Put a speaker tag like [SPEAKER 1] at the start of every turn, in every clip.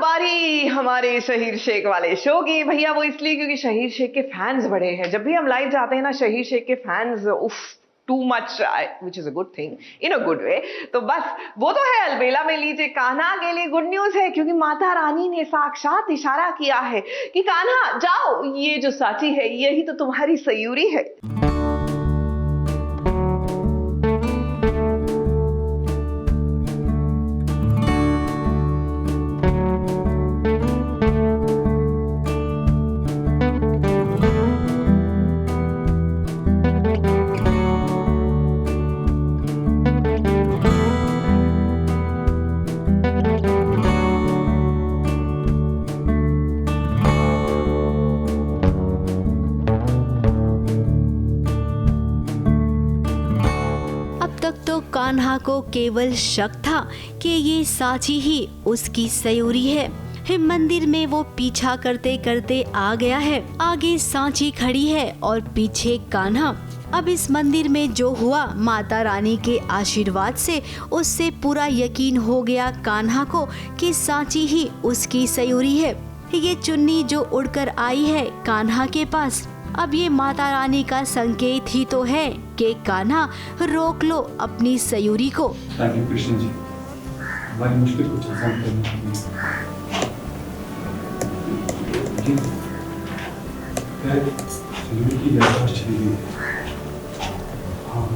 [SPEAKER 1] बारी हमारे शहीर शेख वाले शो की। भैया वो इसलिए क्योंकि शहीर शेख के फैंस बड़े हैं। जब भी हम लाइव जाते हैं ना, शहीर शेख के फैंस उफ too much, which is a good thing in a good way. तो बस वो तो है अलबेला में लीजिए। कान्हा के लिए गुड न्यूज है क्योंकि माता रानी ने साक्षात इशारा किया है कि कान्हा जाओ, ये जो साची है यही तो तुम्हारी सयूरी है।
[SPEAKER 2] कान्हा को केवल शक था कि ये साची ही उसकी सयूरी है। मंदिर में वो पीछा करते करते आ गया है। आगे सांची खड़ी है और पीछे कान्हा। अब इस मंदिर में जो हुआ, माता रानी के आशीर्वाद से उससे पूरा यकीन हो गया कान्हा को कि सांची ही उसकी सयूरी है। ये चुन्नी जो उड़कर आई है कान्हा के पास, अब ये माता रानी का संकेत ही तो है कि कान्हा रोक लो अपनी सयूरी को।
[SPEAKER 3] थैंक यू कृष्ण जी, हमारी मुश्किल कुछ आसान करने के लिए। सयूरी की याददाश्त चली गई। हाँ,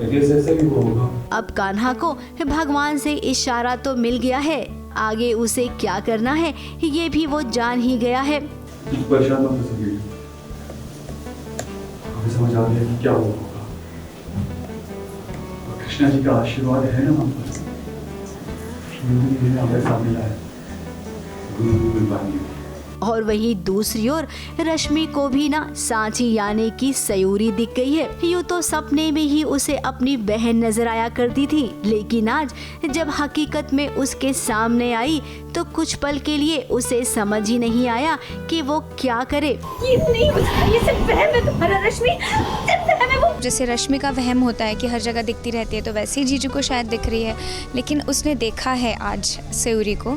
[SPEAKER 3] ऐसा भी होगा।
[SPEAKER 2] अब कान्हा को भगवान से इशारा तो मिल गया है, आगे उसे क्या करना है ये भी वो जान ही गया है।
[SPEAKER 3] परेशान मत हो सकेगी, समझ आ गया कि क्या होगा। कृष्णा जी का आशीर्वाद है ना हम पर, हमारे सामने लाए गुरु बानी।
[SPEAKER 2] और वहीं दूसरी ओर रश्मि को भी ना सांची यानी की सयूरी दिख गई है। यूँ तो सपने में ही उसे अपनी बहन नजर आया करती थी, लेकिन आज जब हकीकत में उसके सामने आई तो कुछ पल के लिए उसे समझ ही नहीं आया कि वो क्या करे।
[SPEAKER 4] ये नहीं हो सकता, ये सिर्फ वहम है तुम्हारा रश्मि, सिर्फ वहम है वो।
[SPEAKER 5] जैसे रश्मि का वहम होता है कि हर जगह दिखती रहती है, तो वैसे ही जीजू को शायद दिख रही है, लेकिन उसने देखा है आज सयूरी को।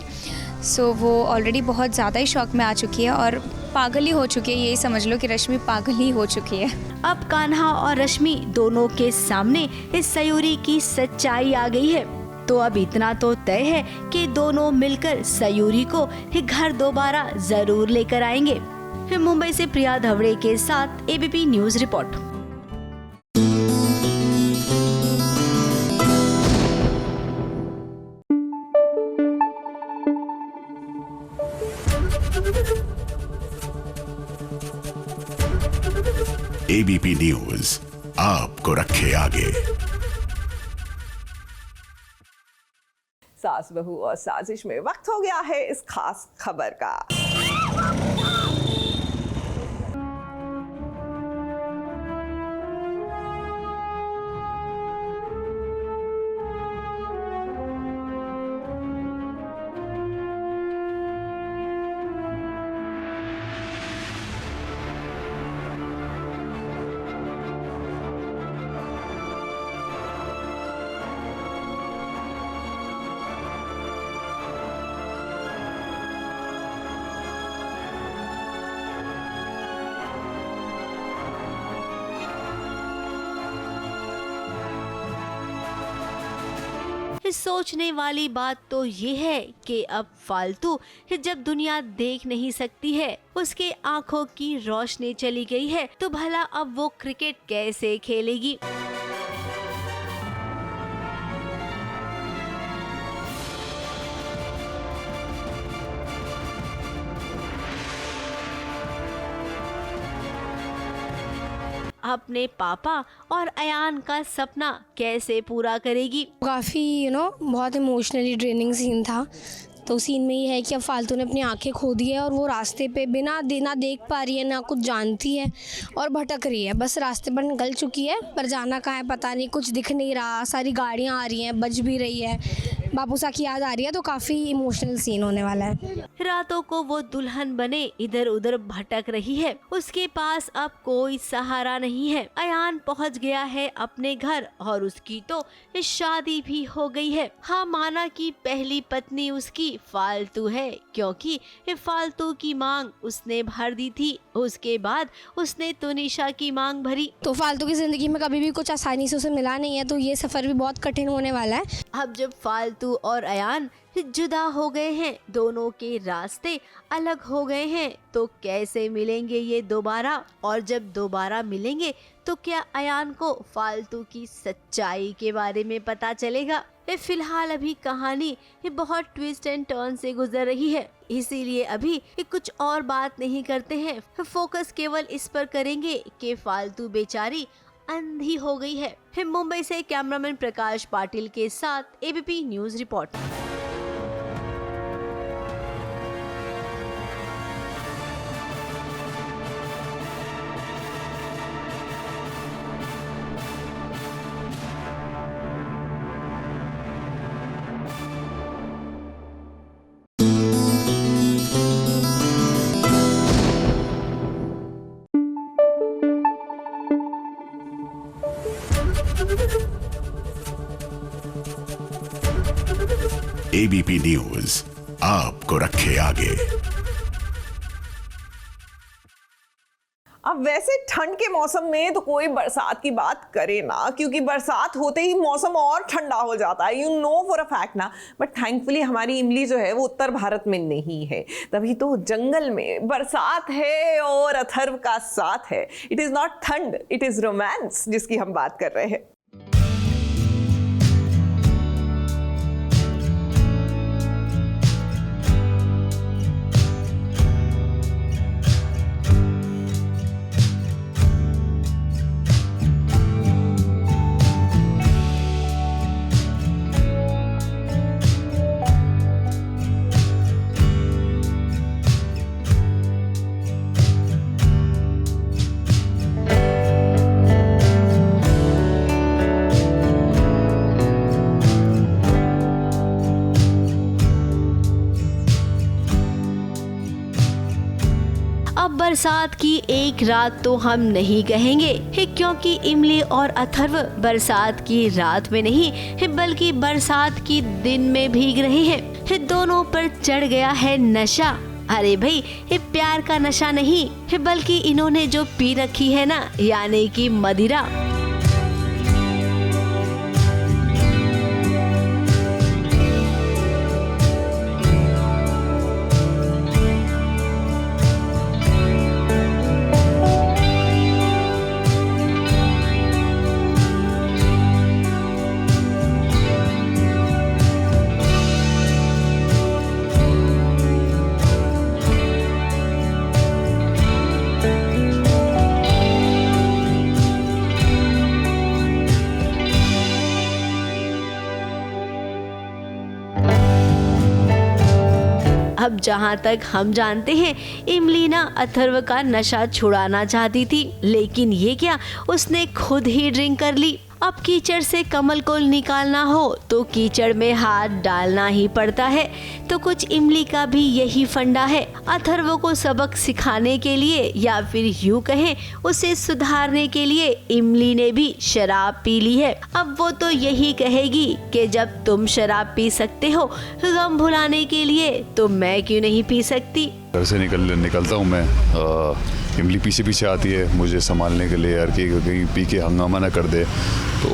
[SPEAKER 5] सो वो ऑलरेडी बहुत ज़्यादा ही शौक में आ चुकी है और पागल ही हो चुकी है। यही समझ लो कि रश्मि पागल ही हो चुकी है।
[SPEAKER 2] अब कान्हा और रश्मि दोनों के सामने इस सयूरी की सच्चाई आ गई है। तो अब इतना तो तय है कि दोनों मिलकर सयूरी को घर दोबारा जरूर लेकर आएंगे। मुंबई से प्रिया धवड़े के साथ ABP news report.
[SPEAKER 6] ABP news आपको रखे आगे।
[SPEAKER 1] सास बहू और साजिश में वक्त हो गया है इस खास खबर का।
[SPEAKER 2] सोचने वाली बात तो ये है कि अब फालतू जब दुनिया देख नहीं सकती है, उसके आंखों की रोशनी चली गई है, तो भला अब वो क्रिकेट कैसे खेलेगी। अपने पापा और अयान का सपना कैसे पूरा करेगी।
[SPEAKER 7] काफ़ी बहुत इमोशनली ड्रेनिंग सीन था। तो सीन में ये है कि अब फालतू ने अपनी आंखें खो दी है और वो रास्ते पे बिना ना देख पा रही है, ना कुछ जानती है और भटक रही है। बस रास्ते पर निकल चुकी है पर जाना कहाँ है पता नहीं, कुछ दिख नहीं रहा। सारी गाड़ियाँ आ रही हैं, बज भी रही है बापूसा की याद आ रही है, तो काफ़ी इमोशनल सीन होने वाला है।
[SPEAKER 2] रातों को वो दुल्हन बने इधर उधर भटक रही है, उसके पास अब कोई सहारा नहीं है। अयान पहुंच गया है अपने घर और उसकी तो शादी भी हो गई है। हाँ, माना कि पहली पत्नी उसकी फालतू है, क्योंकि फालतू की मांग उसने भर दी थी। उसके बाद उसने तुनिशा की मांग भरी।
[SPEAKER 7] तो फालतू की ज़िंदगी में कभी भी कुछ आसानी से उसे मिला नहीं है, तो ये सफ़र भी बहुत कठिन होने वाला है।
[SPEAKER 2] अब जब फालतू और अयान जुदा हो गए हैं, दोनों के रास्ते अलग हो गए हैं, तो कैसे मिलेंगे ये दोबारा? और जब दोबारा मिलेंगे तो क्या अयान को फालतू की सच्चाई के बारे में पता चलेगा? फिलहाल अभी कहानी बहुत ट्विस्ट एंड टर्न से गुजर रही है, इसीलिए अभी कुछ और बात नहीं करते हैं। फोकस केवल इस पर करेंगे कि फालतू बेचारी अंधी हो गई है। मुंबई से कैमरामैन प्रकाश पाटिल के साथ ABP news report.
[SPEAKER 6] ABP news आपको रखे आगे।
[SPEAKER 1] अब वैसे ठंड के मौसम में तो कोई बरसात की बात करे ना, क्योंकि बरसात होते ही मौसम और ठंडा हो जाता है, you know for a fact ना। बट थैंकफुली हमारी इमली जो है वो उत्तर भारत में नहीं है, तभी तो जंगल में बरसात है और अथर्व का साथ है। इट इज नॉट ठंड, इट इज रोमांस जिसकी हम बात कर रहे हैं।
[SPEAKER 2] बरसात की एक रात तो हम नहीं कहेंगे, क्योंकि इमली और अथर्व बरसात की रात में नहीं बल्कि बरसात की दिन में भीग रहे हैं। दोनों पर चढ़ गया है नशा। अरे भाई, ये प्यार का नशा नहीं बल्कि इन्होंने जो पी रखी है ना, यानी कि मदिरा। अब जहाँ तक हम जानते हैं, इमली ना अथर्व का नशा छुड़ाना चाहती थी, लेकिन ये क्या, उसने खुद ही ड्रिंक कर ली। अब कीचड़ से कमल को निकालना हो तो कीचड़ में हाथ डालना ही पड़ता है। तो कुछ इमली का भी यही फंडा है। अथर्व को सबक सिखाने के लिए या फिर यूं कहें उसे सुधारने के लिए इमली ने भी शराब पी ली है। अब वो तो यही कहेगी कि जब तुम शराब पी सकते हो गम भुलाने के लिए, तो मैं क्यों नहीं पी सकती।
[SPEAKER 8] घर से निकलता हूँ मैं, इमली पीछे पीछे आती है मुझे संभालने के लिए यार, कि कहीं पी के हंगामा ना कर दे। तो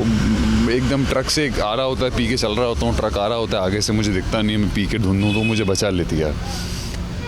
[SPEAKER 8] एकदम ट्रक से आ रहा होता है, पी के चल रहा होता हूँ, ट्रक आ रहा होता है आगे से, मुझे दिखता नहीं है, मैं पी के ढूंढूँ तो मुझे बचा लेती है।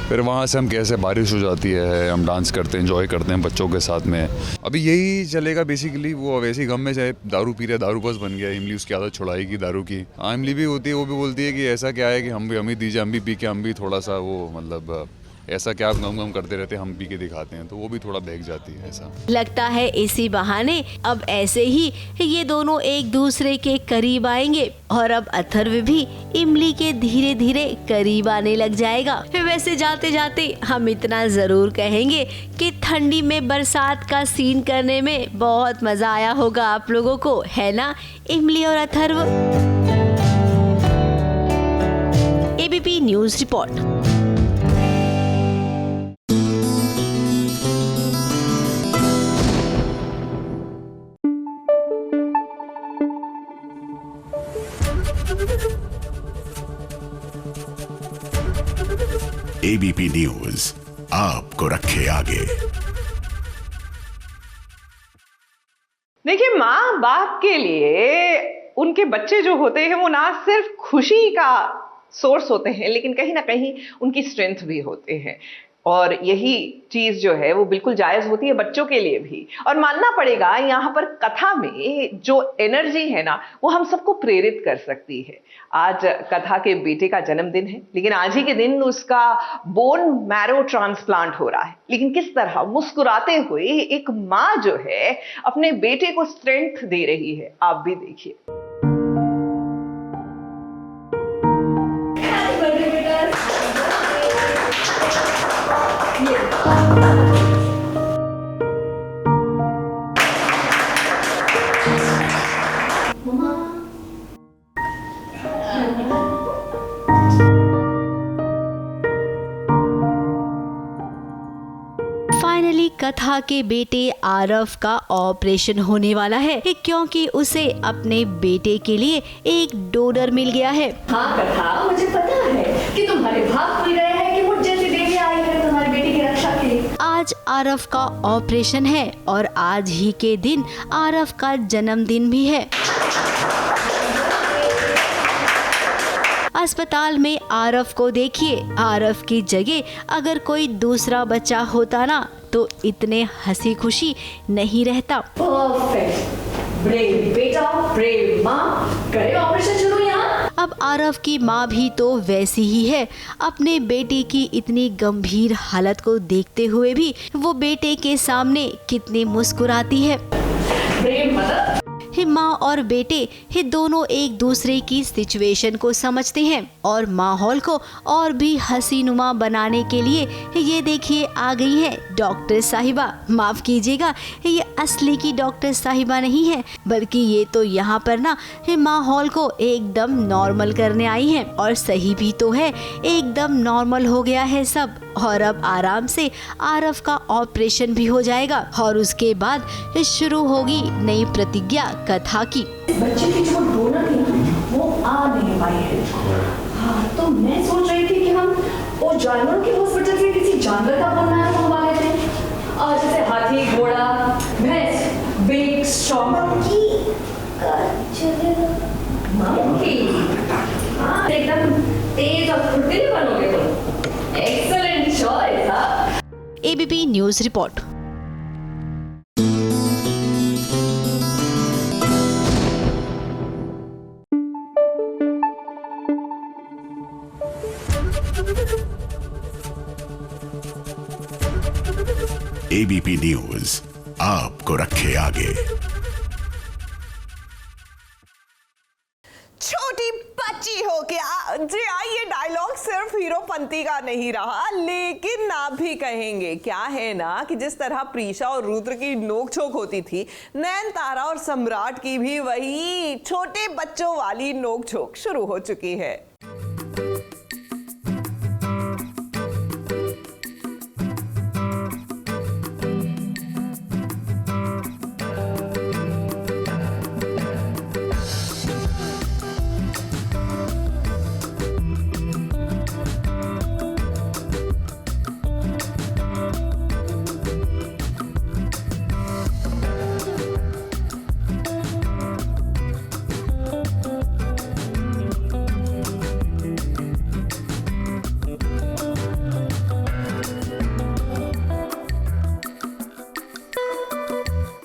[SPEAKER 8] फिर वहाँ से हम कैसे बारिश हो जाती है, हम डांस करते हैं, एंजॉय करते हैं बच्चों के साथ में। अभी यही चलेगा बेसिकली। वो वैसे गम में चाहे दारू पी रहे, दारू बस बन गया। इमली उसकी आदत छुड़ाएगी दारू की। हाँ, इमली भी होती है, वो भी बोलती है कि ऐसा क्या है कि हम भी दीजिए, हम भी पी के हम भी थोड़ा सा वो मतलब ऐसा क्या आप गम करते रहते हैं, हम पी के दिखाते हैं, तो वो भी थोड़ा बहक जाती है। ऐसा
[SPEAKER 2] लगता है इसी बहाने अब ऐसे ही ये दोनों एक दूसरे के करीब आएंगे और अब अथर्व भी इमली के धीरे धीरे करीब आने लग जाएगा। वैसे जाते जाते हम इतना जरूर कहेंगे कि ठंडी में बरसात का सीन करने में बहुत मजा आया होगा आप लोगों को, है ना इमली और Atharva. ABP news report.
[SPEAKER 6] ABP news आपको रखे आगे।
[SPEAKER 1] देखिए, माँ बाप के लिए उनके बच्चे जो होते हैं वो ना सिर्फ खुशी का सोर्स होते हैं, लेकिन कहीं ना कहीं उनकी स्ट्रेंथ भी होते हैं। और यही चीज जो है वो बिल्कुल जायज होती है बच्चों के लिए भी। और मानना पड़ेगा, यहाँ पर कथा में जो एनर्जी है ना, वो हम सबको प्रेरित कर सकती है। आज कथा के बेटे का जन्मदिन है, लेकिन आज ही के दिन उसका बोन मैरो ट्रांसप्लांट हो रहा है। लेकिन किस तरह मुस्कुराते हुए एक माँ जो है अपने बेटे को स्ट्रेंथ दे रही है, आप भी देखिए।
[SPEAKER 2] फाइनली कथा के बेटे आरव का ऑपरेशन होने वाला है, क्योंकि उसे अपने बेटे के लिए एक डोनर मिल गया है।
[SPEAKER 4] हाँ कथा, मुझे पता है कि तुम्हारे भाग खुल गए हैं कि मुझ जैसी देवी आई है तुम्हारे बेटे की रक्षा के लिए।
[SPEAKER 2] आज आरव का ऑपरेशन है और आज ही के दिन आरव का जन्मदिन भी है। अस्पताल में आरव को देखिए। आरव की जगह अगर कोई दूसरा बच्चा होता ना तो इतने हंसी खुशी नहीं रहता।
[SPEAKER 4] परफेक्ट, ब्रेव बेटा, ब्रेव माँ, करे ऑपरेशन शुरू यहाँ।
[SPEAKER 2] अब आरव की माँ भी तो वैसी ही है। अपने बेटे की इतनी गंभीर हालत को देखते हुए भी वो बेटे के सामने कितनी मुस्कुराती है।
[SPEAKER 4] Brave mother.
[SPEAKER 2] माँ और बेटे दोनों एक दूसरे की सिचुएशन को समझते हैं और माहौल को और भी हसीनुमा बनाने के लिए ये देखिए आ गई है डॉक्टर साहिबा। माफ कीजिएगा, ये असली की डॉक्टर साहिबा नहीं है, बल्कि ये तो यहाँ पर ना माहौल को एकदम नॉर्मल करने आई हैं। और सही भी तो है, एकदम नॉर्मल हो गया है सब। और अब आराम से आरव का ऑपरेशन भी हो जाएगा और उसके बाद शुरू होगी नई प्रतिज्ञा कथा की।
[SPEAKER 4] बच्चे की जो डोनर थी ना, वो आ नहीं पाई है। हाँ, तो मैं सोच रही थी कि हम वो जानवरों के हॉस्पिटल से किसी जानवर का बोन मैरो मंगवा लेते हैं, और जैसे हाथी, घोड़ा, भैंस, बिग स्ट्रॉन्ग हाँ, एकदम तेज और फुर्तीले बनोगे तुम। Excellent choice. हाँ,
[SPEAKER 2] ABP news report.
[SPEAKER 6] ABP news आपको रखे आगे।
[SPEAKER 9] छोटी बच्ची हो क्या जी? ये डायलॉग सिर्फ हीरोपंती का नहीं रहा, लेकिन आप भी कहेंगे। क्या है ना कि जिस तरह प्रीशा और रुद्र की नोकझोंक होती थी, नयनतारा और सम्राट की भी वही छोटे बच्चों वाली नोकझोंक शुरू हो चुकी है।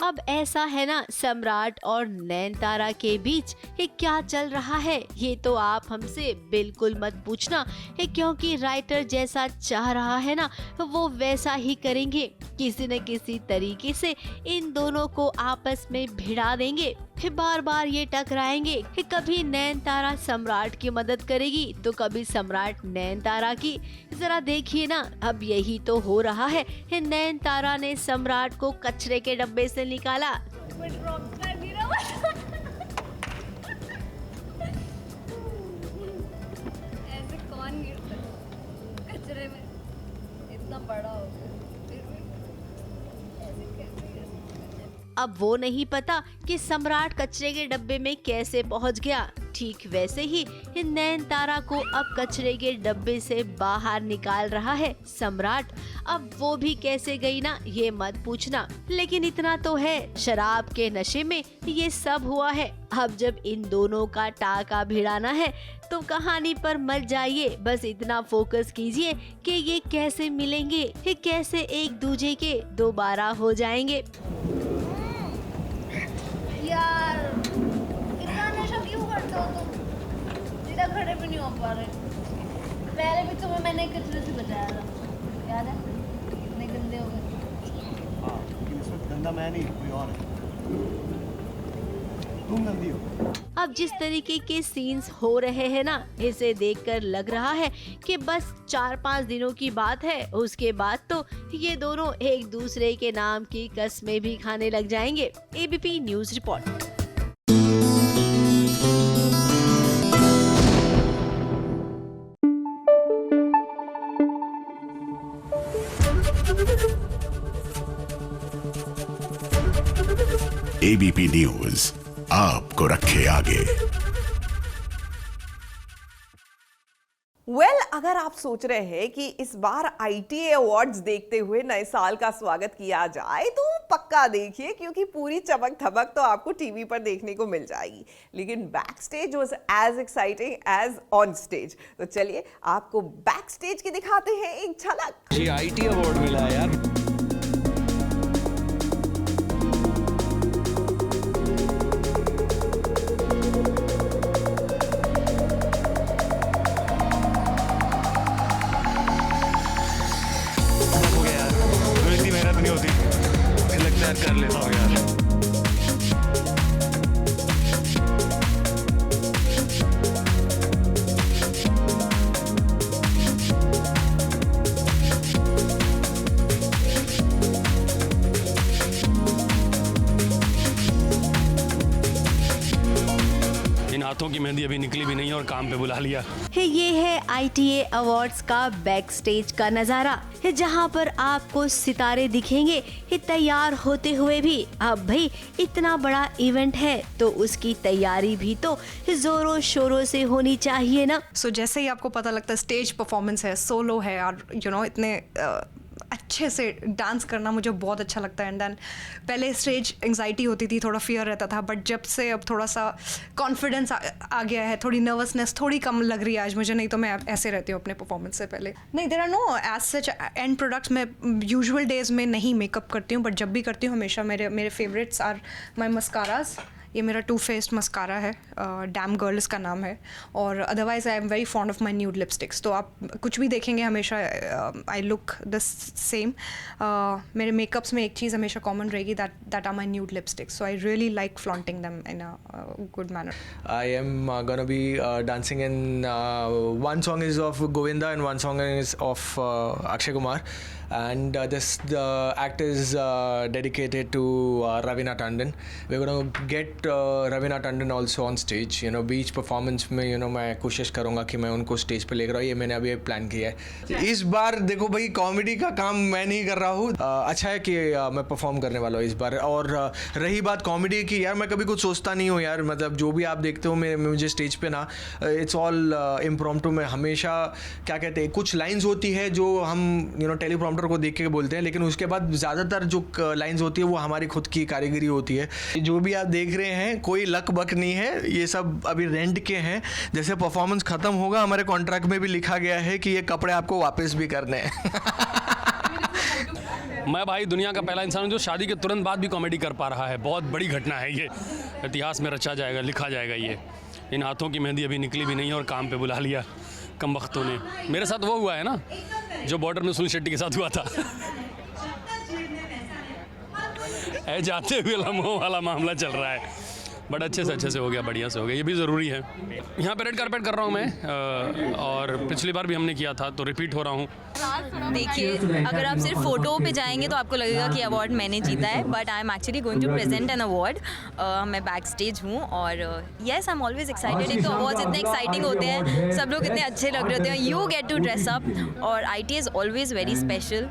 [SPEAKER 2] अब ऐसा है ना, सम्राट और नयनतारा के बीच ये क्या चल रहा है ये तो आप हमसे बिल्कुल मत पूछना, क्योंकि राइटर जैसा चाह रहा है ना वो वैसा ही करेंगे। किसी न किसी तरीके से इन दोनों को आपस में भिड़ा देंगे। बार बार ये टकराएंगे, कभी नयनतारा सम्राट की मदद करेगी तो कभी सम्राट नयनतारा की। जरा देखिए ना, अब यही तो हो रहा है। नयनतारा ने सम्राट को कचरे के डब्बे से निकाला।
[SPEAKER 5] ऐसे कौन
[SPEAKER 2] अब वो नहीं पता कि सम्राट कचरे के डब्बे में कैसे पहुंच गया। ठीक वैसे ही नयनतारा को अब कचरे के डब्बे से बाहर निकाल रहा है सम्राट। अब वो भी कैसे गई ना, ये मत पूछना, लेकिन इतना तो है, शराब के नशे में ये सब हुआ है। अब जब इन दोनों का टाका भिड़ाना है तो कहानी पर मत जाइए, बस इतना फोकस कीजिए कि ये कैसे मिलेंगे, ये कैसे एक दूजे के दोबारा हो जाएंगे।
[SPEAKER 10] यार इतना नशा क्यों करते हो तुम? सीधा खड़े भी नहीं हो पा रहे। पहले भी तुम्हें मैंने कचरे से बचाया था, याद है? इतने गंदे हो गए।
[SPEAKER 3] हाँ, लेकिन इस वक्त गंदा मैं नहीं, कोई और है। तुम गंदी हो।
[SPEAKER 2] अब जिस तरीके के सीन्स हो रहे हैं ना, इसे देखकर लग रहा है कि बस 4-5 दिनों की बात है, उसके बाद तो ये दोनों एक दूसरे के नाम की कस्में भी खाने लग जाएंगे। ABP news report.
[SPEAKER 6] ABP news आपको रखे आगे।
[SPEAKER 9] अगर आप सोच रहे हैं कि इस बार ITA अवार्ड्स देखते हुए नए साल का स्वागत किया जाए तो पक्का देखिए, क्योंकि पूरी चमक धमक तो आपको टीवी पर देखने को मिल जाएगी, लेकिन backstage was as exciting as on stage. तो चलिए आपको बैक स्टेज की दिखाते हैं एक झलक।
[SPEAKER 11] जी ITA अवार्ड मिला है यार। कर लेता हूँ यार। इन हाथों की मेहंदी अभी निकली भी नहीं और काम पे बुला लिया।
[SPEAKER 2] ये है ITA अवार्ड्स का बैक स्टेज का नजारा, जहां पर आपको सितारे दिखेंगे तैयार होते हुए भी। अब भाई इतना बड़ा इवेंट है तो उसकी तैयारी भी तो जोरों शोरों से होनी चाहिए ना।
[SPEAKER 4] जैसे ही आपको पता लगता है स्टेज परफॉर्मेंस है, सोलो है और इतने अच्छे से डांस करना मुझे बहुत अच्छा लगता है। एंड देन पहले स्टेज एंजाइटी होती थी, थोड़ा फियर रहता था, बट जब से अब थोड़ा सा कॉन्फिडेंस आ गया है, थोड़ी नर्वसनेस थोड़ी कम लग रही है आज मुझे, नहीं तो मैं ऐसे रहती हूँ अपने परफॉर्मेंस से पहले। नहीं, there are no as such and products. मैं यूजुअल डेज में नहीं मेकअप करती हूँ, बट जब भी करती हूँ हमेशा मेरे फेवरेट्स आर माई मस्काराज। ये मेरा टू फेस्ड मस्कारा है, डैम गर्ल इसका नाम है, और otherwise I am very fond of my nude lipsticks. तो आप कुछ भी देखेंगे हमेशा आई लुक द सेम। मेरे मेकअप्स में एक चीज़ हमेशा कॉमन रहेगी, that are my nude lipsticks. So I really like flaunting them in a good manner.
[SPEAKER 11] I am gonna be dancing in one song is of Govinda and one song is of Akshay Kumar, and this act is dedicated to Raveena Tandon. We're going to get Raveena Tandon also on stage. Beach performance में मैं कोशिश करूँगा कि मैं उनको stage पे लेकर आऊँ। ये मैंने अभी प्लान किया है। इस बार देखो भाई, कॉमेडी का काम मैं नहीं कर रहा हूँ। अच्छा है कि मैं परफॉर्म करने वाला हूँ इस बार। और रही बात कॉमेडी की, यार मैं कभी कुछ सोचता नहीं हूँ यार, मतलब जो भी आप देखते हो मुझे स्टेज पे ना, इट्स ऑल इम्प्रॉम्प्टू। में हमेशा क्या कहते हैं, कुछ लाइंस होती है जो हम टेलीप्रॉम्प्टर को देख के बोलते हैं, लेकिन उसके बाद ज़्यादातर जो लाइंस होती है वो हमारी खुद की कारीगरी होती है। जो भी आप देख रहे हैं कोई लक बक नहीं है, ये सब अभी रेंट के हैं। जैसे परफॉर्मेंस ख़त्म होगा हमारे कॉन्ट्रैक्ट में भी लिखा गया है कि ये कपड़े आपको वापस भी करने हैं।
[SPEAKER 12] मैं भाई दुनिया का पहला इंसान हूँ जो शादी के तुरंत बाद भी कॉमेडी कर पा रहा है। बहुत बड़ी घटना है ये, इतिहास में रचा जाएगा, लिखा जाएगा ये। इन हाथों की मेहंदी अभी निकली भी नहीं और काम पे बुला लिया कम वक्तों ने। मेरे साथ वो हुआ है ना जो बॉर्डर में सुनील शेट्टी के साथ हुआ था। जाते हुए लम्हों वाला मामला चल रहा है। बट अच्छे से हो गया, बढ़िया से हो गया, ये भी ज़रूरी है। यहाँ पे रेड कारपेट कर रहा हूँ मैं, और पिछली बार भी हमने किया था तो रिपीट हो रहा हूँ।
[SPEAKER 13] देखिए, अगर आप सिर्फ फ़ोटो पे जाएंगे तो आपको लगेगा कि अवार्ड मैंने जीता है, but I am actually going to present an award. मैं बैक स्टेज हूँ और yes I am always excited. एक तो अवार्ड्स इतने एक्साइटिंग होते हैं, सब लोग इतने अच्छे लग रहे होते हैं, you get to dress up, और IT is always very special.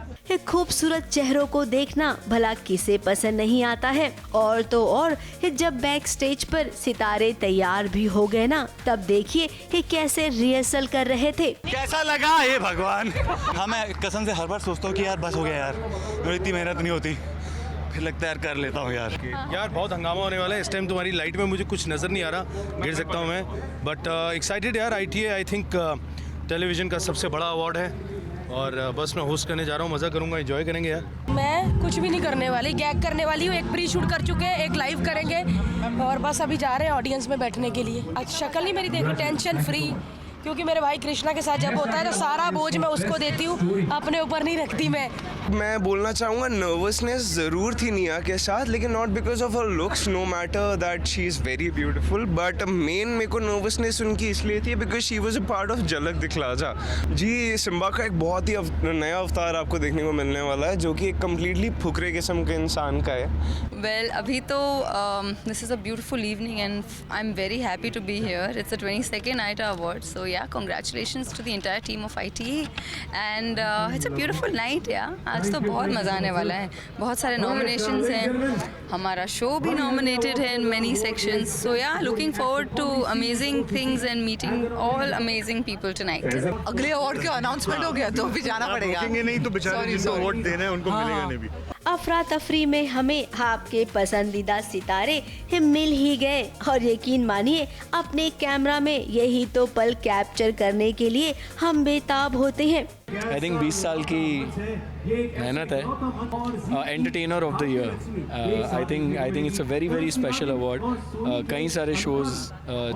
[SPEAKER 2] खूबसूरत चेहरों को देखना भला किसे पसंद नहीं आता है। और तो और जब बैक स्टेज पर सितारे तैयार भी हो गए ना, तब देखिए कि कैसे रिहर्सल कर रहे थे।
[SPEAKER 14] कैसा लगा हे भगवान। हाँ, मैं कसम से हर बार सोचता हूँ कि यार बस हो गया यार, मेरी इतनी मेहनत नहीं होती, फिर लगता है यार कर लेता हूँ यार।
[SPEAKER 15] यार बहुत हंगामा होने वाला है इस टाइम, तुम्हारी लाइट में मुझे कुछ नज़र नहीं आ रहा, गिर सकता हूँ मैं, बट एक्साइटेड यार। ITA आई थिंक टेलीविज़न का सबसे बड़ा अवार्ड है, और बस मैं होस्ट करने जा रहा हूँ, मज़ा करूँगा, एंजॉय करेंगे यार।
[SPEAKER 16] मैं कुछ भी नहीं करने वाली, गैग करने वाली हूँ। एक प्री शूट कर चुके हैं, एक लाइव करेंगे, और बस अभी जा रहे हैं ऑडियंस में बैठने के लिए। आज शक्ल नहीं मेरी देखो, टेंशन फ्री, क्योंकि मेरे भाई कृष्णा के साथ जब होता है तो सारा बोझ मैं उसको देती हूँ, अपने ऊपर नहीं रखती मैं
[SPEAKER 17] बोलना चाहूँगा नर्वसनेस ज़रूर थी निया के साथ, लेकिन not because of her looks, no matter that she is very beautiful, but main मेरे को नर्वसनेस उनकी इसलिए थी because she was a part of Jhalak Dikhla जा। जी, सिम्बा का एक बहुत ही नया अवतार आपको देखने को मिलने वाला है, जो कि एक कम्प्लीटली फुकरे किस्म के इंसान का है।
[SPEAKER 13] वेल, अभी तो this is a beautiful evening and I am very happy to be here. It's the 22nd ITA award, so yeah congratulations to the entire team of ITA and it's a beautiful night यार। आज तो बहुत मज़ा आने वाला है, बहुत सारे नॉमिनेशंस हैं, हमारा शो भी नॉमिनेटेड है in many sections, so yeah looking forward to amazing things and meeting all amazing people tonight.
[SPEAKER 18] अगले अवार्ड का अनाउंसमेंट हो गया तो अभी जाना पड़ेगा,
[SPEAKER 14] नहीं तो बेचारे जिनको अवार्ड देना है उनको मिलेगा नहीं भी।
[SPEAKER 2] अफरा तफरी में हमें आपके पसंदीदा सितारे मिल ही गए, और यकीन मानिए अपने कैमरा में यही तो पल कैप्चर करने के लिए हम बेताब होते हैं।
[SPEAKER 11] आई थिंक 20 साल की मेहनत है, entertainer of the year. I think it's a very special award. कई सारे शोज़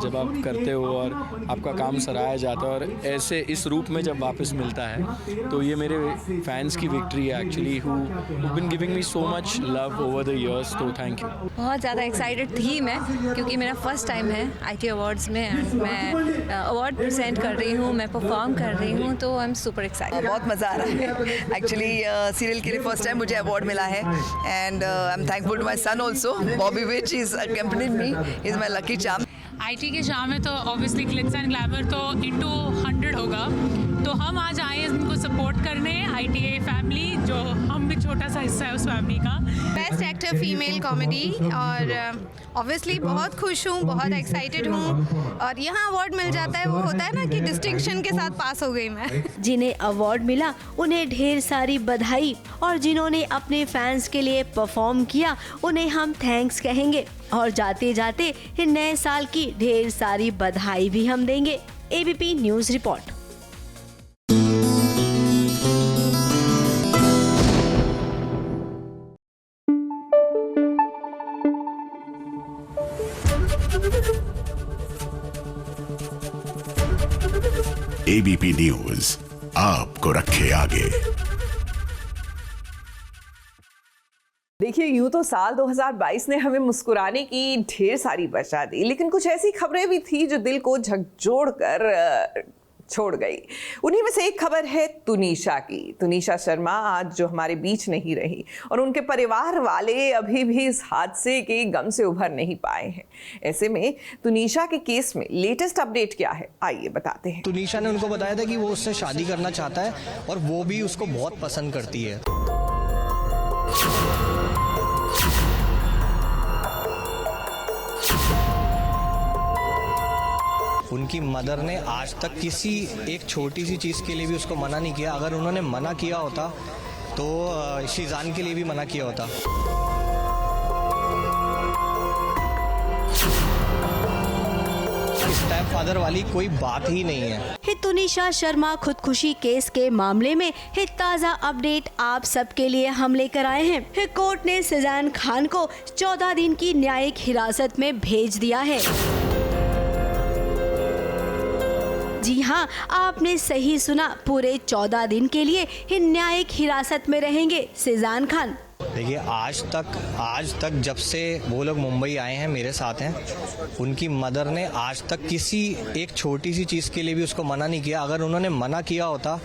[SPEAKER 11] जब आप करते हो और आपका काम सराहा जाता है, और ऐसे इस रूप में जब वापस मिलता है, तो ये मेरे फैंस की विक्ट्री है actually, who been giving me so much love over the years, तो थैंक यू।
[SPEAKER 5] बहुत ज़्यादा एक्साइटेड थी मैं, क्योंकि मेरा फर्स्ट टाइम है ITA अवार्ड्स में, एंड मैं अवार्ड प्रेजेंट कर रही हूँ, मैं परफॉर्म कर रही हूँ, तो आई एम सुपर एक्साइटेड।
[SPEAKER 18] बहुत मज़ा आ रहा है। एक्चुअली सीरियल के लिए फर्स्ट टाइम मुझे अवार्ड मिला है, and I am thankful to my son also, Bobby which is accompanied me, is my lucky charm.
[SPEAKER 19] IT के चार्म है तो ऑब्वियसली ग्लिट्स एंड ग्लैमर तो इनटू 100 होगा, तो हम आज आए हैं उनको सपोर्ट करने, ITA फैमिली, जो हम भी छोटा सा हिस्सा है उस फैमिली का।
[SPEAKER 20] बेस्ट एक्टर फीमेल कॉमेडी, और ऑब्वियसली बहुत खुश हूँ, बहुत एक्साइटेड हूँ, और यहाँ अवार्ड मिल जाता है, वो होता है ना कि डिस्टिंक्शन के साथ पास हो गई मैं।
[SPEAKER 2] जिन्हें अवार्ड मिला उन्हें ढेर सारी बधाई, और जिन्होंने अपने फैंस के लिए परफॉर्म किया उन्हें हम थैंक्स कहेंगे, और जाते जाते नए साल की ढेर सारी बधाई भी हम देंगे। ABP news report.
[SPEAKER 6] ABP news आपको रखे आगे।
[SPEAKER 9] देखिए, यूं तो साल 2022 ने हमें मुस्कुराने की ढेर सारी बचा दी, लेकिन कुछ ऐसी खबरें भी थी जो दिल को झकझोर कर छोड़ गई। उन्हीं में से एक खबर है तुनिशा की। तुनिशा शर्मा आज जो हमारे बीच नहीं रही, और उनके परिवार वाले अभी भी इस हादसे के गम से उभर नहीं पाए हैं। ऐसे में तुनिशा के केस में लेटेस्ट अपडेट क्या है, आइए बताते हैं।
[SPEAKER 21] तुनिशा ने उनको बताया था कि वो उससे शादी करना चाहता है, और वो भी उसको बहुत पसंद करती है। उनकी मदर ने आज तक किसी एक छोटी सी चीज़ के लिए भी उसको मना नहीं किया। अगर उन्होंने मना किया होता तो शीजान के लिए भी मना किया होता। स्टेप फादर वाली कोई बात ही नहीं है।
[SPEAKER 2] तुनिशा शर्मा खुदकुशी केस के मामले में ताज़ा अपडेट आप सबके लिए हम लेकर आए हैं। कोर्ट ने शीजान खान को 14 दिन की न्यायिक हिरासत में भेज दिया है। जी हाँ, आपने सही सुना, पूरे 14 दिन के लिए न्यायिक हिरासत में रहेंगे शीजान खान।
[SPEAKER 21] देखिए आज तक जब से वो लोग मुंबई आए हैं मेरे साथ हैं, उनकी मदर ने आज तक किसी एक छोटी सी चीज़ के लिए भी उसको मना नहीं किया। अगर उन्होंने मना किया होता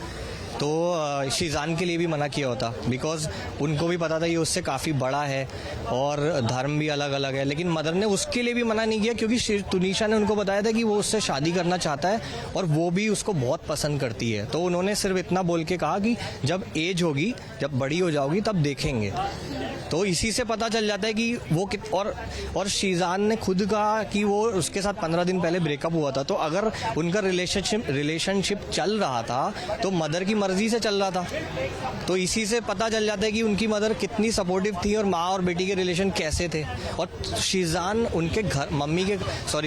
[SPEAKER 21] तो शीज़ान के लिए भी मना किया होता, बिकॉज़ उनको भी पता था ये उससे काफ़ी बड़ा है और धर्म भी अलग अलग है, लेकिन मदर ने उसके लिए भी मना नहीं किया क्योंकि तुनिशा ने उनको बताया था कि वो उससे शादी करना चाहता है और वो भी उसको बहुत पसंद करती है। तो उन्होंने सिर्फ इतना बोल के कहा कि जब एज होगी, जब बड़ी हो जाओगी तब देखेंगे। तो इसी से पता चल जाता है कि वो और शीज़ान ने खुद कहा कि वो उसके साथ 15 दिन पहले ब्रेकअप हुआ था। तो अगर उनका रिलेशनशिप चल रहा था तो मदर की मर्जी से चल रहा था। तो इसी से पता चल जाता है कि उनकी मदर कितनी सपोर्टिव थी और माँ और बेटी के रिलेशन कैसे थे। और शीज़ान उनके घर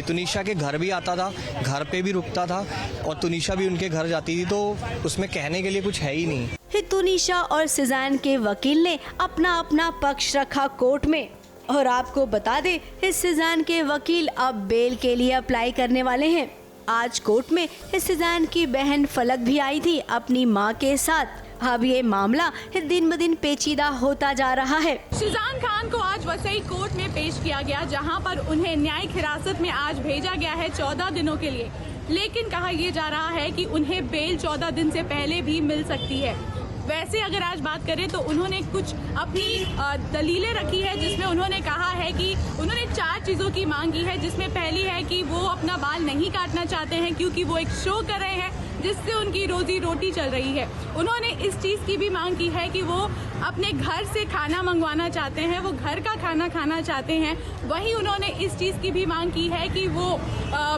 [SPEAKER 21] तुनिशा के घर भी आता था, घर पे भी रुकता था और तुनिशा भी उनके घर जाती थी। तो उसमें कहने के लिए कुछ है ही नहीं।
[SPEAKER 2] तुनिशा और शीज़ान के वकील ने अपना पक्ष रखा कोर्ट में। और आपको बता दें, शीज़ान के वकील अब बेल के लिए अप्लाई करने वाले हैं। आज कोर्ट में शीज़ान की बहन फलक भी आई थी अपनी मां के साथ। अब ये मामला दिन ब दिन पेचीदा होता जा रहा है।
[SPEAKER 7] शीज़ान खान को आज वसई कोर्ट में पेश किया गया, जहां पर उन्हें न्यायिक हिरासत में आज भेजा गया है 14 दिनों के लिए। लेकिन कहा यह जा रहा है कि उन्हें बेल 14 दिन से पहले भी मिल सकती है। वैसे अगर आज बात करें तो उन्होंने कुछ अपनी दलीलें रखी है, जिसमें उन्होंने कहा है कि उन्होंने 4 चीज़ों की मांग की है, जिसमें पहली है कि वो अपना बाल नहीं काटना चाहते हैं क्योंकि वो एक शो कर रहे हैं जिससे उनकी रोजी रोटी चल रही है। उन्होंने इस चीज़ की भी मांग की है कि वो अपने घर से खाना मंगवाना चाहते हैं, वो घर का खाना खाना चाहते हैं। वहीं उन्होंने इस चीज़ की भी मांग की है कि वो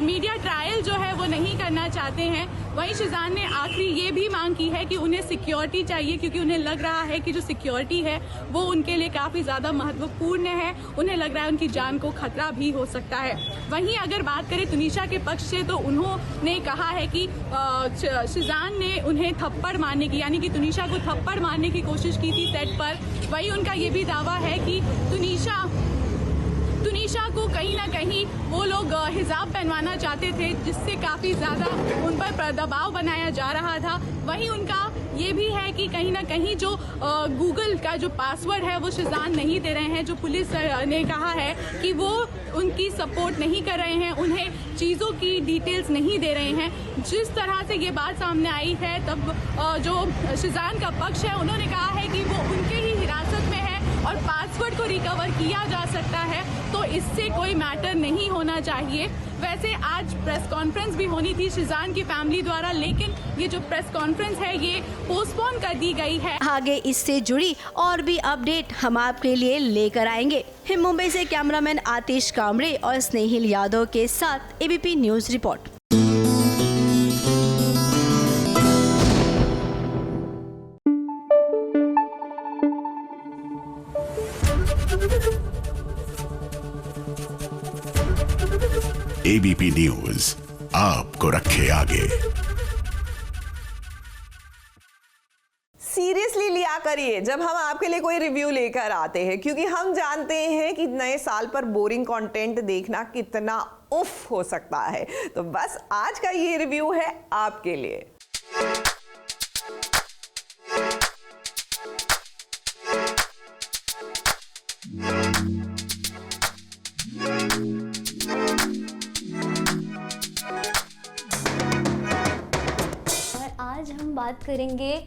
[SPEAKER 7] मीडिया ट्रायल जो है वो नहीं करना चाहते हैं। वहीं शीज़ान ने आखिरी ये भी मांग की है कि उन्हें सिक्योरिटी चाहिए, क्योंकि उन्हें लग रहा है कि जो सिक्योरिटी है वो उनके लिए काफ़ी ज़्यादा महत्वपूर्ण है। उन्हें लग रहा है उनकी जान को खतरा भी हो सकता है। वहीं अगर बात करें तुनिशा के पक्ष से, तो उन्होंने कहा है कि शीज़ान ने उन्हें थप्पड़ मारने की, यानी कि तुनिशा को थप्पड़ मारने की कोशिश की थी सेट पर। वहीं उनका ये भी दावा है कि तुनिशा को कहीं ना कहीं वो लोग हिजाब पहनवाना चाहते थे, जिससे काफ़ी ज़्यादा उन पर दबाव बनाया जा रहा था। वहीं उनका ये भी है कि कहीं ना कहीं जो गूगल का जो पासवर्ड है वो शीज़ान नहीं दे रहे हैं। जो पुलिस ने कहा है कि वो उनकी सपोर्ट नहीं कर रहे हैं, उन्हें चीज़ों की डिटेल्स नहीं दे रहे हैं। जिस तरह से ये बात सामने आई है, तब जो शीज़ान का पक्ष है उन्होंने कहा है कि वो उनके ही हिरासत में है और पासवर्ड को रिकवर किया जा सकता है, तो इससे कोई मैटर नहीं होना चाहिए। वैसे आज प्रेस कॉन्फ्रेंस भी होनी थी शीज़ान की फैमिली द्वारा, लेकिन ये जो प्रेस कॉन्फ्रेंस है ये पोस्टपोन कर दी गई है।
[SPEAKER 2] आगे इससे जुड़ी और भी अपडेट हम आपके लिए लेकर आएंगे। मुंबई से कैमरामैन आतिश कामरे और स्नेहिल यादव के साथ ABP news report.
[SPEAKER 6] ABP news आपको रखे आगे।
[SPEAKER 9] सीरियसली लिया करिए जब हम आपके लिए कोई रिव्यू लेकर आते हैं, क्योंकि हम जानते हैं कि नए साल पर बोरिंग कंटेंट देखना कितना उफ हो सकता है। तो बस आज का ये रिव्यू है आपके लिए।
[SPEAKER 22] आज हम बात करेंगे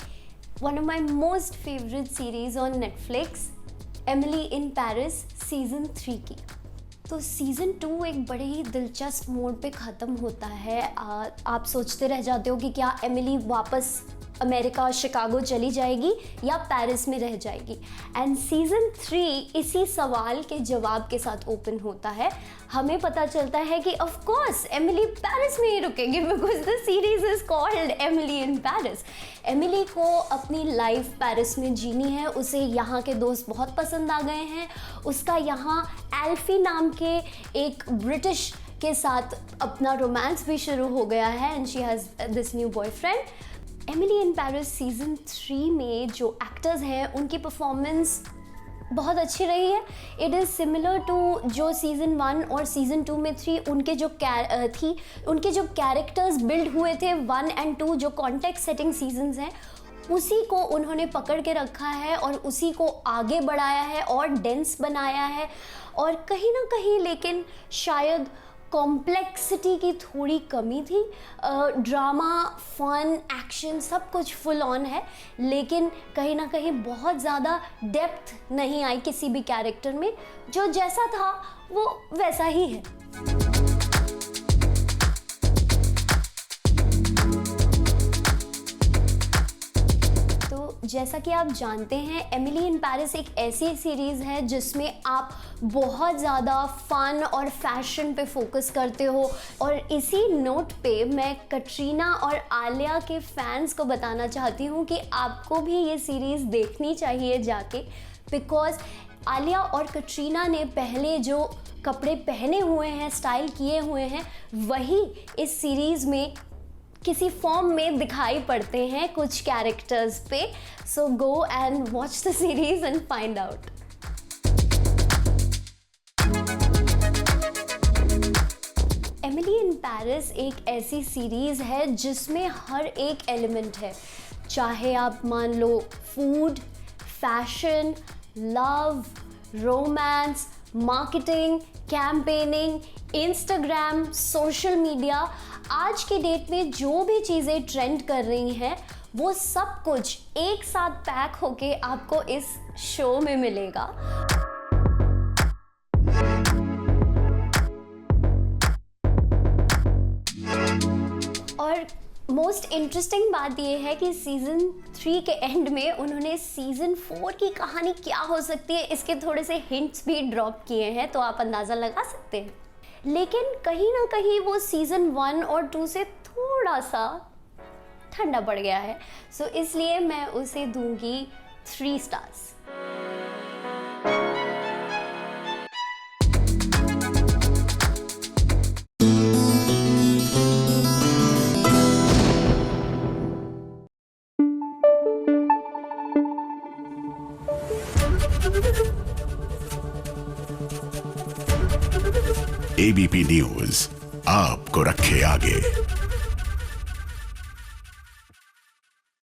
[SPEAKER 22] one of my most favourite series on Netflix, Emily in Paris season 3 की। तो सीज़न 2 एक बड़े ही दिलचस्प मोड पे ख़त्म होता है। आप सोचते रह जाते हो कि क्या एमिली वापस अमेरिका शिकागो चली जाएगी या पेरिस में रह जाएगी। एंड सीज़न 3 इसी सवाल के जवाब के साथ ओपन होता है। हमें पता चलता है कि ऑफ कोर्स एमिली पेरिस में ही रुकेंगी, because the series is called Emily in Paris. Emily को अपनी लाइफ पेरिस में जीनी है, उसे यहाँ के दोस्त बहुत पसंद आ गए हैं। उसका यहाँ एल्फी नाम के एक ब्रिटिश के साथ अपना रोमांस भी शुरू हो गया है and she has this new boyfriend. Emily in Paris season 3 में जो एक्टर्स हैं उनकी परफॉर्मेंस बहुत अच्छी रही है। इट इज़ सिमिलर टू जो सीज़न 1 और सीज़न 2 में थी उनके जो कैरेक्टर्स बिल्ड हुए थे 1 and 2 जो कॉन्टेक्स्ट सेटिंग सीजन्स हैं उसी को उन्होंने पकड़ के रखा है और उसी को आगे बढ़ाया है और डेंस बनाया है। और कहीं ना कहीं लेकिन शायद कॉम्प्लेक्सिटी की थोड़ी कमी थी। ड्रामा, फन, एक्शन सब कुछ फुल ऑन है, लेकिन कहीं ना कहीं बहुत ज़्यादा डेप्थ नहीं आई किसी भी कैरेक्टर में। जो जैसा था वो वैसा ही है। जैसा कि आप जानते हैं, एमिली इन पेरिस एक ऐसी सीरीज़ है जिसमें आप बहुत ज़्यादा फ़न और फैशन पे फोकस करते हो। और इसी नोट पे मैं कटरीना और आलिया के फैंस को बताना चाहती हूँ कि आपको भी ये सीरीज़ देखनी चाहिए जाके, बिकॉज़ आलिया और कटरीना ने पहले जो कपड़े पहने हुए हैं, स्टाइल किए हुए हैं, वही इस सीरीज़ में किसी फॉर्म में दिखाई पड़ते हैं कुछ कैरेक्टर्स पे। So go and watch the series and find out. Emily in Paris एक ऐसी सीरीज है जिसमें हर एक एलिमेंट है, चाहे आप मान लो food, fashion, love, romance, marketing, campaigning, Instagram, social media. आज की डेट में जो भी चीज़ें ट्रेंड कर रही हैं वो सब कुछ एक साथ पैक होके आपको इस शो में मिलेगा। और मोस्ट इंटरेस्टिंग बात यह है कि सीज़न 3 के एंड में उन्होंने सीज़न 4 की कहानी क्या हो सकती है इसके थोड़े से हिंट्स भी ड्रॉप किए हैं, तो आप अंदाज़ा लगा सकते हैं। लेकिन कहीं ना कहीं वो सीज़न 1 और 2 से थोड़ा सा ठंडा पड़ गया है, सो इसलिए मैं उसे दूंगी 3 स्टार्स।
[SPEAKER 6] ABP न्यूज़ आपको रखे आगे।